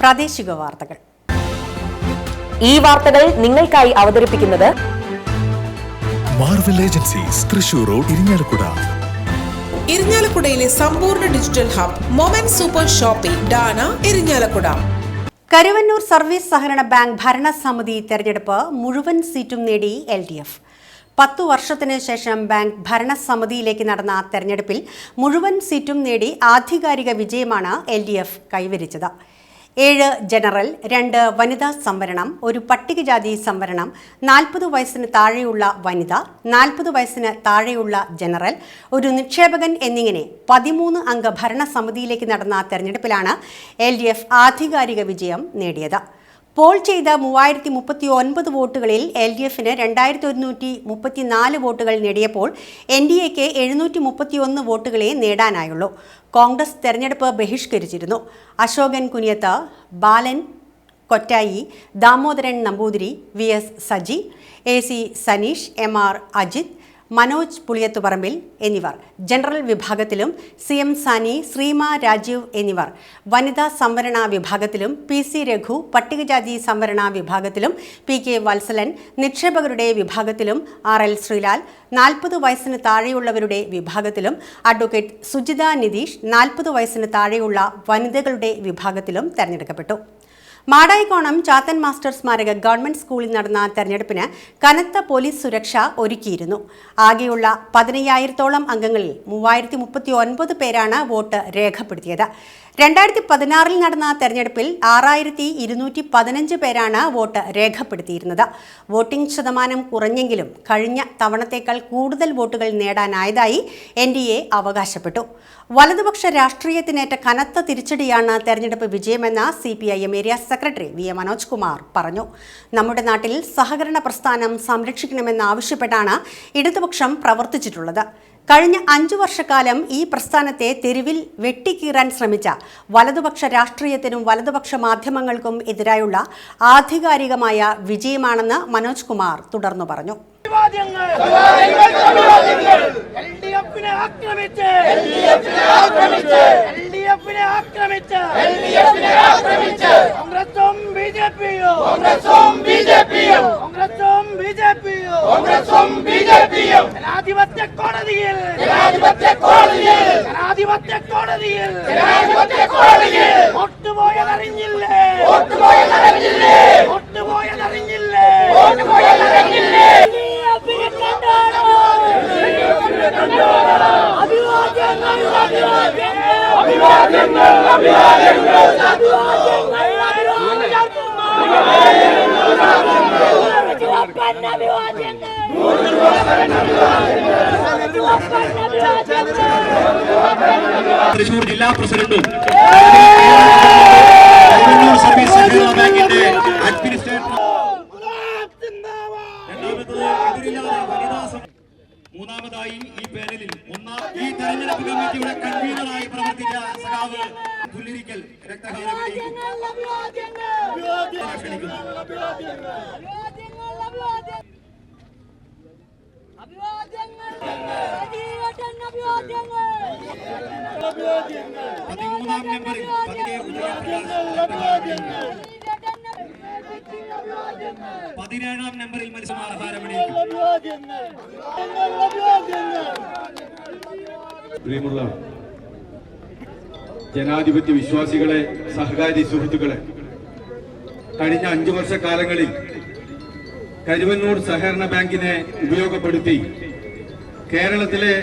പ്രാദേശിക വാർത്തകൾ. ഈ വാർത്തകൾ നിങ്ങൾക്കായി അവതരിപ്പിക്കുന്നത് Marvel Agencies, Thrissur road, Irinjalakuda. ഇരിങ്ങാലക്കുടയിലെ സമ്പൂർണ്ണ digital hub moment super shopping ഡാന, ഇരിങ്ങാലക്കുട. കരുവന്നൂർ സർവീസ് സഹകരണ ബാങ്ക് ഭരണസമിതി തെരഞ്ഞെടുപ്പ് മുഴുവൻ സീറ്റും നേടി LDF. 10 വർഷത്തിന് ശേഷം ബാങ്ക് ഭരണസമിതിയിലേക്ക് നടന്ന തെരഞ്ഞെടുപ്പിൽ മുഴുവൻ സീറ്റും നേടി ആധികാരിക വിജയമാണ് LDF കൈവരിച്ചത്. 7 ജനറൽ, 2 വനിതാ സംവരണം, 1 പട്ടികജാതി സംവരണം, 40 വയസ്സിന് താഴെയുള്ള വനിത, 40 വയസ്സിന് താഴെയുള്ള ജനറൽ, 1 നിക്ഷേപകൻ എന്നിങ്ങനെ 13 അംഗ ഭരണസമിതിയിലേക്ക് നടന്ന തെരഞ്ഞെടുപ്പിലാണ് LDF ആധികാരിക വിജയം നേടിയത്. പോൾ ചെയ്ത 3039 വോട്ടുകളിൽ LDFന് 2134 വോട്ടുകൾ നേടിയപ്പോൾ NDAക്ക് 731 വോട്ടുകളെ നേടാനായുള്ളൂ. കോൺഗ്രസ് തെരഞ്ഞെടുപ്പ് ബഹിഷ്കരിച്ചിരുന്നു. അശോകൻ കുനിയത്ത്, ബാലൻ കൊറ്റായി, Damodaran Namboothiri, VS Saji, AC Saneesh, MR Ajith, Manoj പുളിയത്തുപറമ്പിൽ എന്നിവർ ജനറൽ വിഭാഗത്തിലും, CM സാനി, ശ്രീമ രാജീവ് എന്നിവർ വനിതാ സംവരണ വിഭാഗത്തിലും, PC രഘു പട്ടികജാതി സംവരണ വിഭാഗത്തിലും, PK വത്സലൻ നിക്ഷേപകരുടെ വിഭാഗത്തിലും, RL ശ്രീലാൽ 40 വയസ്സിന് താഴെയുള്ളവരുടെ വിഭാഗത്തിലും, അഡ്വക്കേറ്റ് സുജിത നിതീഷ് 40 വയസ്സിന് താഴെയുള്ള വനിതകളുടെ വിഭാഗത്തിലും തെരഞ്ഞെടുക്കപ്പെട്ടു. മാടായിക്കോണം ചാത്തൻ മാസ്റ്റർ സ്മാരക ഗവൺമെന്റ് സ്കൂളിൽ നടന്ന തെരഞ്ഞെടുപ്പിന് കനത്ത പോലീസ് സുരക്ഷ ഒരുക്കിയിരുന്നു. ആകെയുള്ള 15,000-ഓളം അംഗങ്ങളിൽ 3039 പേരാണ് വോട്ട് രേഖപ്പെടുത്തിയത്. 2016 നടന്ന തെരഞ്ഞെടുപ്പിൽ 6,215 പേരാണ് വോട്ട് രേഖപ്പെടുത്തിയിരുന്നത്. വോട്ടിംഗ് ശതമാനം കുറഞ്ഞെങ്കിലും കഴിഞ്ഞ തവണത്തേക്കാൾ കൂടുതൽ വോട്ടുകൾ നേടാനായതായി NDA അവകാശപ്പെട്ടു. വലതുപക്ഷ രാഷ്ട്രീയത്തിനേറ്റ കനത്ത തിരിച്ചടിയാണ് തെരഞ്ഞെടുപ്പ് വിജയമെന്ന് CPIM area secretary V. Manoj Kumar പറഞ്ഞു. നമ്മുടെ നാട്ടിൽ സഹകരണ പ്രസ്ഥാനം സംരക്ഷിക്കണമെന്നാവശ്യപ്പെട്ടാണ് ഇടതുപക്ഷം പ്രവർത്തിച്ചിട്ടുള്ളത്. കഴിഞ്ഞ 5 വർഷക്കാലം ഈ പ്രസ്ഥാനത്തെ തെരുവിൽ വെട്ടിക്കീറാൻ ശ്രമിച്ച വലതുപക്ഷ രാഷ്ട്രീയത്തിനും വലതുപക്ഷ മാധ്യമങ്ങൾക്കും എതിരായുള്ള ആധികാരികമായ വിജയമാണെന്ന് മനോജ് കുമാർ തുടർന്നു പറഞ്ഞു. തൃശൂർ ജില്ലാ പ്രസിഡന്റും സർവീസ് സഹകരണ ബാങ്കിന്റെ അഡ്മിനിസ്ട്രേറ്റർ, മൂന്നാമതായി ഈ പാനലിൽ ഈ തെരഞ്ഞെടുപ്പ് കമ്മിറ്റിയുടെ കൺവീനറായി പ്രവർത്തിച്ച സഖാവ് പുല്ലിരിക്കൽ രക്തഹാരം ക്ഷണിക്കുന്നു. പതിമൂന്നാം നമ്പറിൽ പതിനേഴാം നമ്പറിൽ പ്രിയമുള്ള ജനാധിപത്യ വിശ്വാസികളെ, സഹകാരി സുഹൃത്തുക്കളെ, കഴിഞ്ഞ 5 വർഷക്കാലങ്ങളിൽ കരുവന്നൂർ സഹകരണ ബാങ്കിനെ ഉപയോഗപ്പെടുത്തി കേരളത്തിലെ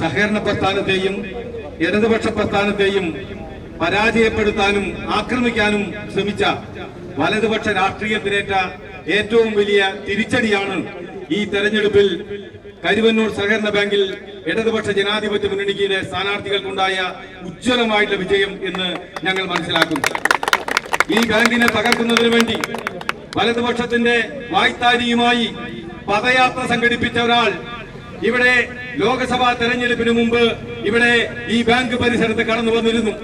സഹകരണ പ്രസ്ഥാനത്തെയും ഇടതുപക്ഷ പ്രസ്ഥാനത്തെയും പരാജയപ്പെടുത്താനും ആക്രമിക്കാനും ശ്രമിച്ച വലതുപക്ഷ രാഷ്ട്രീയത്തിനേറ്റ ഏറ്റവും വലിയ തിരിച്ചടിയാണ് ഈ തെരഞ്ഞെടുപ്പിൽ കരുവന്നൂർ സഹകരണ ബാങ്കിൽ ഇടതുപക്ഷ ജനാധിപത്യ മുന്നണിയുടെ സ്ഥാനാർത്ഥികൾക്കുണ്ടായ ഉജ്ജ്വലമായിട്ടുള്ള വിജയം എന്ന് ഞങ്ങൾ മനസ്സിലാക്കുന്നു. ഈ ബാങ്കിനെ തകർക്കുന്നതിന് വേണ്ടി വലതുപക്ഷത്തിന്റെ വായ്ത്താരിയുമായി പദയാത്ര സംഘടിപ്പിച്ച ഒരാൾ ഇവിടെ ലോക്സഭാ തെരഞ്ഞെടുപ്പിന് മുമ്പ് ഇവിടെ ഈ ബാങ്ക് പരിസരത്ത് കടന്നു വന്നിരുന്നു.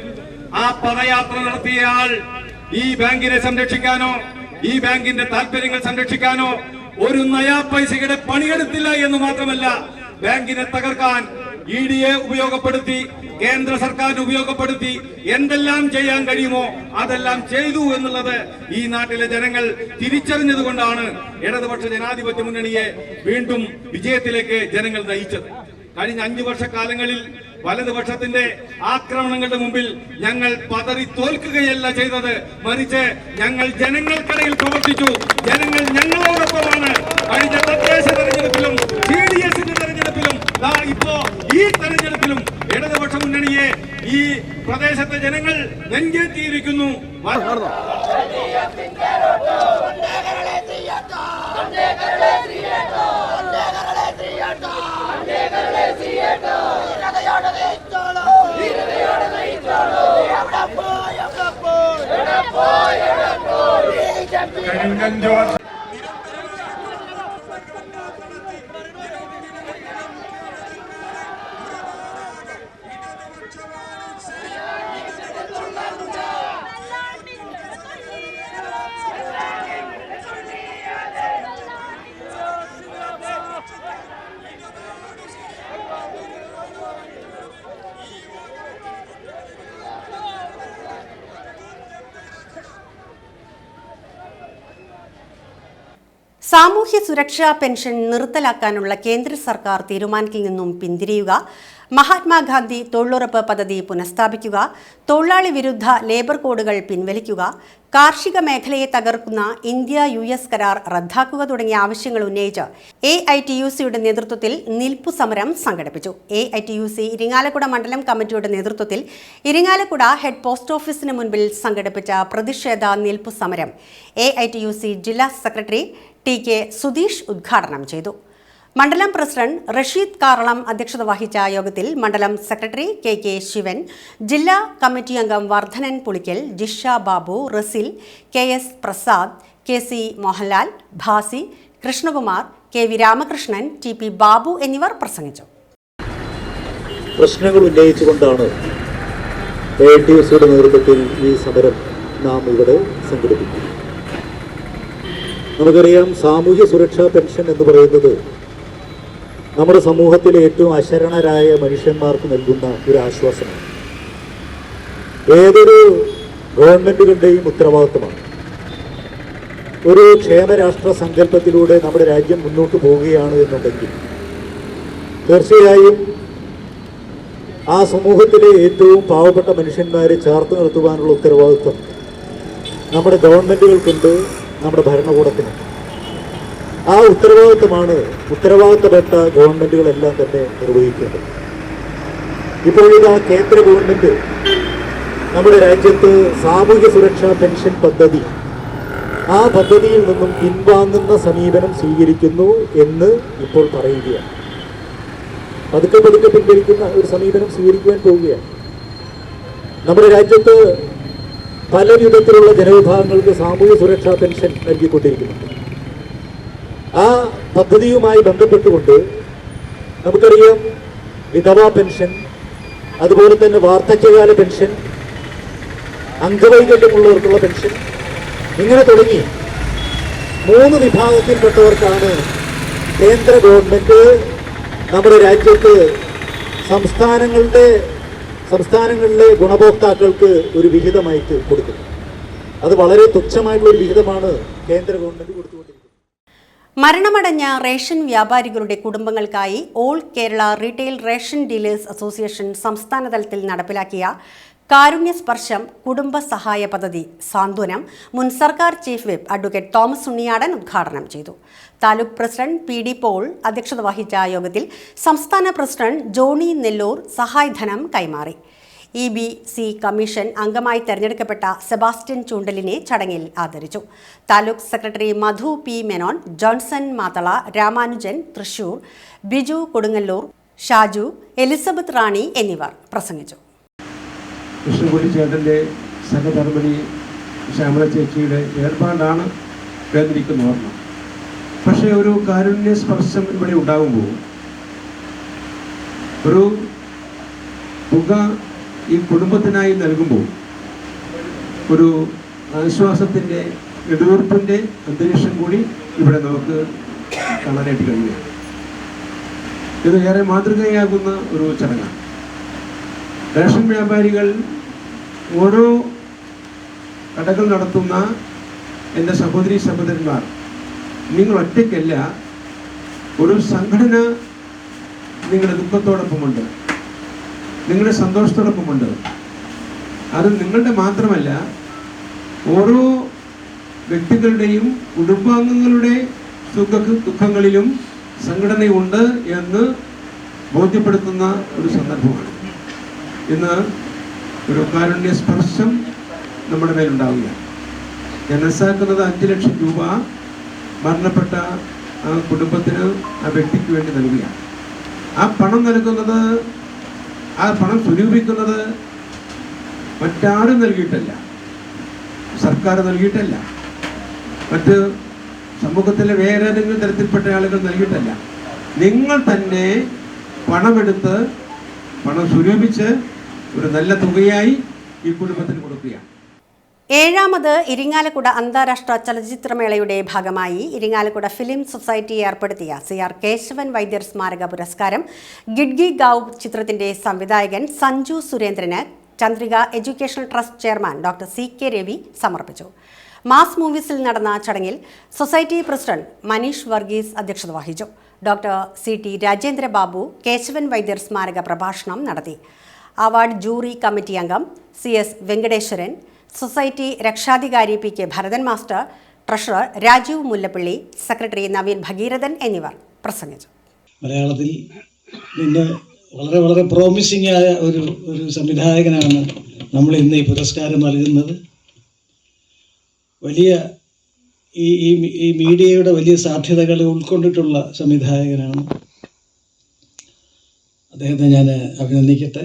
ആ പദയാത്ര നടത്തിയ ആൾ ഈ ബാങ്കിനെ സംരക്ഷിക്കാനോ ഈ ബാങ്കിന്റെ താല്പര്യങ്ങൾ സംരക്ഷിക്കാനോ ഒരു നയാ പൈസയുടെ പണിയെടുത്തില്ല എന്ന് മാത്രമല്ല, ബാങ്കിനെ തകർക്കാൻ ED ഉപയോഗപ്പെടുത്തി, കേന്ദ്ര സർക്കാരിനെ ഉപയോഗപ്പെടുത്തി എന്തെല്ലാം ചെയ്യാൻ കഴിയുമോ അതെല്ലാം ചെയ്തു എന്നുള്ളത് ഈ നാട്ടിലെ ജനങ്ങൾ തിരിച്ചറിഞ്ഞതുകൊണ്ടാണ് ഇടതുപക്ഷ ജനാധിപത്യ മുന്നണിയെ വീണ്ടും വിജയത്തിലേക്ക് ജനങ്ങൾ നയിച്ചത്. കഴിഞ്ഞ 5 വർഷക്കാലങ്ങളിൽ വലതുപക്ഷത്തിന്റെ ആക്രമണങ്ങളുടെ മുമ്പിൽ ഞങ്ങൾ പതറി തോൽക്കുകയല്ല ചെയ്തത്, മറിച്ച് ഞങ്ങൾ ജനങ്ങൾക്കിടയിൽ പ്രവർത്തിച്ചു. ജനങ്ങൾ ഞങ്ങളോടൊപ്പമാണ്. കഴിഞ്ഞ തദ്ദേശ തെരഞ്ഞെടുപ്പിലും CDSന്റെ തെരഞ്ഞെടുപ്പിലും ഇപ്പോ ഈ തെരഞ്ഞെടുപ്പിലും ഇടതുപക്ഷ മുന്നണിയെ ഈ പ്രദേശത്തെ ജനങ്ങൾ നെഞ്ചേറ്റിയിരിക്കുന്നു. സാമൂഹ്യ സുരക്ഷാ പെൻഷൻ നിർത്തലാക്കാനുള്ള കേന്ദ്ര സർക്കാർ തീരുമാനത്തിൽ നിന്നും പിന്തിരിയുക, മഹാത്മാഗാന്ധി തൊഴിലുറപ്പ് പദ്ധതി പുനഃസ്ഥാപിക്കുക, തൊഴിലാളി വിരുദ്ധ ലേബർ കോഡുകൾ പിൻവലിക്കുക, കാർഷിക മേഖലയെ തകർക്കുന്ന ഇന്ത്യ-US കരാർ റദ്ദാക്കുക തുടങ്ങിയ ആവശ്യങ്ങൾ ഉന്നയിച്ച് AITUCയുടെ നേതൃത്വത്തിൽ നിൽപ്പു സമരം സംഘടിപ്പിച്ചു. AITUC ഇരിങ്ങാലക്കുട മണ്ഡലം കമ്മിറ്റിയുടെ നേതൃത്വത്തിൽ ഇരിങ്ങാലക്കുട ഹെഡ് പോസ്റ്റ് ഓഫീസിന് മുൻപിൽ സംഘടിപ്പിച്ച പ്രതിഷേധ നിൽപ്പു സമരം AITUC ജില്ലാ സെക്രട്ടറി TK സുധീഷ് ഉദ്ഘാടനം ചെയ്തു. മണ്ഡലം പ്രസിഡന്റ് റഷീദ് കാറളം അധ്യക്ഷത വഹിച്ച യോഗത്തിൽ മണ്ഡലം സെക്രട്ടറി KK ശിവൻ, ജില്ലാ കമ്മിറ്റി അംഗം വർദ്ധനൻ Pulikkal, Jisha Babu, റസിൽ, KS Prasad, KC Mohanlal, Bhasi, Krishnakumar, KV Ramakrishnan, TP Babu എന്നിവർ പ്രസംഗിച്ചു. പ്രശ്നങ്ങൾ ഉന്നയിച്ചുകൊണ്ടാണ് AITUCയുടെ നേതൃത്വത്തിൽ ഈ സമരം നാം ഇവിടെ സംഘടിപ്പിക്കുന്നത്. നമുക്കറിയാം, സാമൂഹ്യ സുരക്ഷാ പെൻഷൻ എന്ന് പറയുന്നത് നമ്മുടെ സമൂഹത്തിലെ ഏറ്റവും അശരണരായ മനുഷ്യന്മാർക്ക് നൽകുന്ന ഒരു ആശ്വാസമാണ്. ഏതൊരു ഗവൺമെൻറ്റുകളുടെയും ഉത്തരവാദിത്തമാണ്. ഒരു ക്ഷേമരാഷ്ട്ര സങ്കല്പത്തിലൂടെ നമ്മുടെ രാജ്യം മുന്നോട്ട് പോവുകയാണ് എന്നുണ്ടെങ്കിൽ തീർച്ചയായും ആ സമൂഹത്തിലെ ഏറ്റവും പാവപ്പെട്ട മനുഷ്യന്മാരെ ചേർത്ത് നിർത്തുവാനുള്ള ഉത്തരവാദിത്വം നമ്മുടെ ഗവൺമെൻറ്റുകൾക്കുണ്ട്, നമ്മുടെ ഭരണകൂടത്തിനുണ്ട്. ആ ഉത്തരവാദിത്തമാണ് ഉത്തരവാദിത്തപ്പെട്ട ഗവൺമെൻറ്റുകളെല്ലാം തന്നെ നിർവഹിക്കേണ്ടത്. ഇപ്പോഴിതാ കേന്ദ്ര ഗവൺമെൻറ് നമ്മുടെ രാജ്യത്ത് സാമൂഹ്യ സുരക്ഷാ പെൻഷൻ പദ്ധതി, ആ പദ്ധതിയിൽ നിന്നും പിൻവാങ്ങുന്ന സമീപനം സ്വീകരിക്കുന്നു എന്ന് ഇപ്പോൾ പറയുകയാണ്. പതുക്കെ പതുക്കെ പിൻവലിക്കുന്ന ഒരു സമീപനം സ്വീകരിക്കുവാൻ പോവുകയാണ്. നമ്മുടെ രാജ്യത്ത് പല വിധത്തിലുള്ള ജനവിഭാഗങ്ങൾക്ക് സാമൂഹ്യ സുരക്ഷാ പെൻഷൻ നൽകിക്കൊണ്ടിരിക്കുന്നുണ്ട്. ആ പദ്ധതിയുമായി ബന്ധപ്പെട്ടുകൊണ്ട് നമുക്കറിയാം, വിധവാ പെൻഷൻ, അതുപോലെ തന്നെ വാർദ്ധക്യകാല പെൻഷൻ, അംഗവൈകല്യമുള്ളവർക്കുള്ള പെൻഷൻ, ഇങ്ങനെ തുടങ്ങി 3 വിഭാഗത്തിൽപ്പെട്ടവർക്കാണ് കേന്ദ്ര ഗവൺമെൻറ് നമ്മുടെ രാജ്യത്ത് സംസ്ഥാനങ്ങളിലെ ഗുണഭോക്താക്കൾക്ക് ഒരു വിഹിതമായിട്ട് കൊടുക്കുന്നത്. അത് വളരെ തുച്ഛമായിട്ടുള്ള ഒരു വിഹിതമാണ് കേന്ദ്ര ഗവൺമെൻറ് കൊടുത്തുകൊണ്ടിരിക്കുന്നത്. മരണമടഞ്ഞ റേഷൻ വ്യാപാരികളുടെ കുടുംബങ്ങൾക്കായി all Kerala retail ration dealers association സംസ്ഥാന തലത്തിൽ നടപ്പിലാക്കിയ കാരുണ്യസ്പർശം കുടുംബ സഹായ പദ്ധതി സാന്ത്വനം മുൻ സർക്കാർ chief whip advocate Thomas Unniyadan ഉദ്ഘാടനം ചെയ്തു. താലൂക്ക് പ്രസിഡന്റ് PD പോൾ അധ്യക്ഷത വഹിച്ച യോഗത്തിൽ സംസ്ഥാന പ്രസിഡന്റ് ജോണി നെല്ലൂർ സഹായധനം കൈമാറി. EBC കമ്മീഷൻ അംഗമായി തെരഞ്ഞെടുക്കപ്പെട്ട സെബാസ്റ്റ്യൻ ചൂണ്ടലിനെ ചടങ്ങിൽ ആദരിച്ചു. Taluk secretary Madhu P Menon, Johnson Mathala, Ramanujan Thrissur, Biju Kodungallur, Shaju, Elizabeth Rani എന്നിവർ പ്രസംഗിച്ചു. കൃഷ്ണകുടി ചേട്ടൻ്റെ സഹധർമ്മിണി ശ്യാമള ചേച്ചിയുടെ ഏർപ്പാടാണ് വേദനിക്കുന്ന ഓർമ്മ. പക്ഷേ ഒരു കാരുണ്യ സ്പർശം ഇവിടെ ഉണ്ടാകുമ്പോൾ ഒരു തുക ഈ കുടുംബത്തിനായി നൽകുമ്പോൾ ഒരു ആശ്വാസത്തിൻ്റെ നെടുവീർപ്പിൻ്റെ അന്തരീക്ഷം കൂടി ഇവിടെ നമുക്ക് കാണാനായിട്ട് കഴിയും. ഇത് ഏറെ മാതൃകയാകുന്ന ഒരു ചടങ്ങാണ്. റേഷൻ വ്യാപാരികൾ ഓരോ കടകൾ നടത്തുന്ന എൻ്റെ സഹോദരി സഹോദരന്മാർ, നിങ്ങൾ ഒറ്റയ്ക്കല്ല, ഒരു സംഘടന നിങ്ങളുടെ ദുഃഖത്തോടൊപ്പമുണ്ട്, നിങ്ങളുടെ സന്തോഷത്തോടൊപ്പമുണ്ട്. അത് നിങ്ങളുടെ മാത്രമല്ല, ഓരോ വ്യക്തികളുടെയും കുടുംബാംഗങ്ങളുടെ ദുഃഖങ്ങളിലും സംഘടനയുണ്ട് എന്ന് ബോധ്യപ്പെടുത്തുന്ന ഒരു സന്ദർഭമാണ്. ഇന്ന് ഒരു കാരുണ്യ സ്പർശം നമ്മുടെ മേലുണ്ടാവുക. ഞാൻ മനസ്സിലാക്കുന്നത് 5 ലക്ഷം രൂപ മരണപ്പെട്ട ആ കുടുംബത്തിന്, ആ വ്യക്തിക്ക് വേണ്ടി നൽകുകയാണ്. ആ പണം നൽകുന്നത്, ആ പണം സ്വരൂപിക്കുന്നത് മറ്റാരും നൽകിയിട്ടല്ല, സർക്കാർ നൽകിയിട്ടല്ല, മറ്റ് സമൂഹത്തിലെ വേറെ ഏതെങ്കിലും തരത്തിൽപ്പെട്ട ആളുകൾ നൽകിയിട്ടല്ല. നിങ്ങൾ തന്നെ പണമെടുത്ത്, പണം സ്വരൂപിച്ച് ഒരു നല്ല തുകയായി ഈ കുടുംബത്തിന് കൊടുക്കുകയാണ്. 7ാമത് ഇരിങ്ങാലക്കുട അന്താരാഷ്ട്ര ചലച്ചിത്രമേളയുടെ ഭാഗമായി ഇരിങ്ങാലക്കുട ഫിലിം സൊസൈറ്റി ഏർപ്പെടുത്തിയ CR കേശവൻ വൈദ്യർ സ്മാരക പുരസ്കാരം ഗിഡ്ഗി ഗാവ് ചിത്രത്തിന്റെ സംവിധായകൻ സഞ്ജു സുരേന്ദ്രന് Chandrika educational trust chairman doctor CK Ravi സമർപ്പിച്ചു. മാസ് മൂവീസിൽ നടന്ന ചടങ്ങിൽ സൊസൈറ്റി പ്രസിഡന്റ് മനീഷ് വർഗീസ് അധ്യക്ഷത വഹിച്ചു. ഡോക്ടർ CT രാജേന്ദ്ര ബാബു കേശവൻ വൈദ്യർ സ്മാരക പ്രഭാഷണം നടത്തി. അവാർഡ് ജൂറി കമ്മിറ്റി അംഗം CS വെങ്കടേശ്വരൻ, സൊസൈറ്റി രക്ഷാധികാരി PK Bharathan master, treasurer Rajeev Mullappally, secretary Naveen Bhagirathan എന്നിവർ പ്രസംഗിച്ചു. മലയാളത്തിൽ നിന്ന് വളരെ വളരെ പ്രോമിസിംഗ് ആയ ഒരു സംവിധായകനാണ് നമ്മൾ ഇന്ന് ഈ പുരസ്കാരം നൽകുന്നത്. വലിയ ഈ മീഡിയയുടെ വലിയ സാധ്യതകൾ ഉൾക്കൊണ്ടിട്ടുള്ള സംവിധായകനാണ്. അദ്ദേഹത്തെ ഞാൻ അഭിനന്ദിക്കട്ടെ.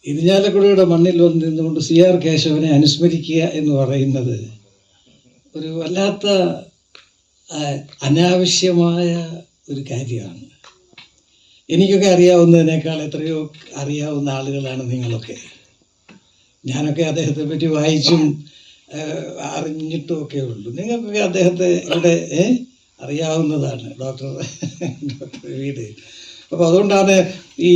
ഇരിഞ്ഞാലക്കുടയുടെ മണ്ണിൽ വന്നിരുന്നുകൊണ്ട് CR കേശവനെ അനുസ്മരിക്കുക എന്ന് പറയുന്നത് ഒരു വല്ലാത്ത അനാവശ്യമായ ഒരു കാര്യമാണ്. എനിക്കൊക്കെ അറിയാവുന്നതിനേക്കാൾ എത്രയോ അറിയാവുന്ന ആളുകളാണ് നിങ്ങളൊക്കെ. ഞാനൊക്കെ അദ്ദേഹത്തെ പറ്റി വായിച്ചും അറിഞ്ഞിട്ടും ഒക്കെ ഉള്ളൂ. നിങ്ങൾക്കൊക്കെ അദ്ദേഹത്തെ ഇവിടെ അറിയാവുന്നതാണ്, ഡോക്ടർ വീട്. അപ്പോൾ അതുകൊണ്ടാണ് ഈ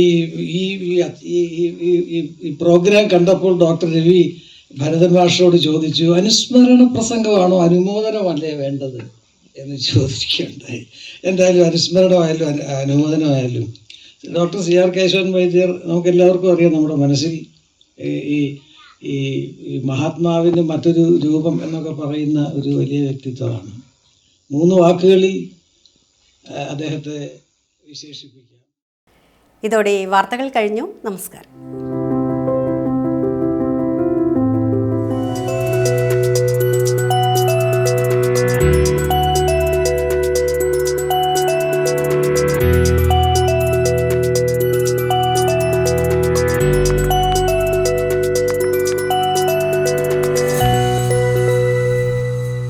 പ്രോഗ്രാം കണ്ടപ്പോൾ ഡോക്ടർ രവി ഭരതൻ മാഷോട് ചോദിച്ചു, അനുസ്മരണ പ്രസംഗമാണോ അനുമോദനമല്ലേ വേണ്ടത് എന്ന് ചോദിക്കുകയുണ്ടായി. എന്തായാലും അനുസ്മരണമായാലും അനുമോദനമായാലും ഡോക്ടർ CR കേശവൻ വൈദ്യർ നമുക്കെല്ലാവർക്കും അറിയാം, നമ്മുടെ മനസ്സിൽ ഈ മഹാത്മാവിന് മറ്റൊരു രൂപം എന്നൊക്കെ പറയുന്ന ഒരു വലിയ വ്യക്തിത്വമാണ്. 3 വാക്കുകളിൽ അദ്ദേഹത്തെ വിശേഷിപ്പിക്കാം. ഇതോടെ വാർത്തകൾ കഴിഞ്ഞു. നമസ്കാരം.